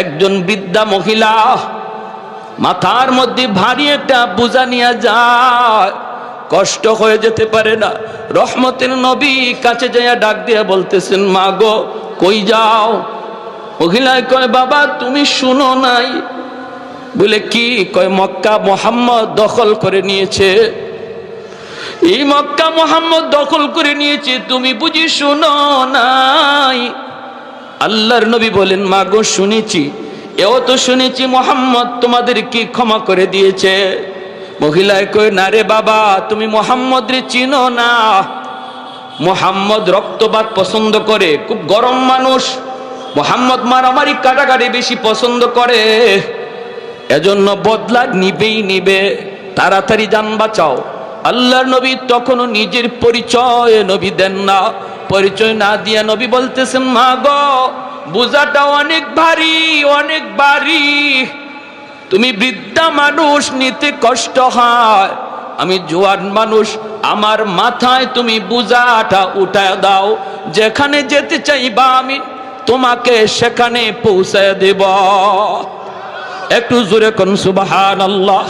একজন বৃদ্ধা মহিলা মাথার মধ্যে ভারী একটা বোঝা নিয়ে যায়, কষ্ট হয়ে যেতে পারে না। রহমতের নবী কাছে যাইয়া ডাক দিয়া বলতেছেন, মা গো কই যাও? মহিলায় কয়, বাবা তুমি শুনো নাই? বলে কি? কয় মক্কা মুহাম্মদ দখল করে নিয়েছে, এই মক্কা মুহাম্মদ দখল করে নিয়েছে, তুমি বুঝি শুনো নাই? আল্লাহর নবী বলেন, মা গো শুনেছি, এও তো শুনেছি মুহাম্মদ তোমাদেরকে ক্ষমা করে দিয়েছে। মহিলায় কয়, না রে বাবা, তুমি মুহাম্মদ রে চিনো না। মুহাম্মদ রক্তপাত পছন্দ করে, খুব গরম মানুষ। মুহাম্মদ মারামারি কাটাকাটি বেশি পছন্দ করে, এজন্য বদলা নিবেই নিবে, তাড়াতাড়ি জান বাঁচাও। আল্লাহর নবী তখনও নিজের পরিচয় নবী দেন না। পরিচয় না দিয়া নবী বলতেছেন, মা গো বোঝাটা অনেক ভারী, অনেক ভারী, তুমি বৃদ্ধা মানুষ, নিতে কষ্ট হয়, আমি জোয়ান মানুষ, আমার মাথায় তুমি বোঝাটা উঠায় দাও, যেখানে যেতে চাইবা আমি তোমাকে সেখানে পৌঁছায় দেব। একটু জোরে কোন সুবহানাল্লাহ।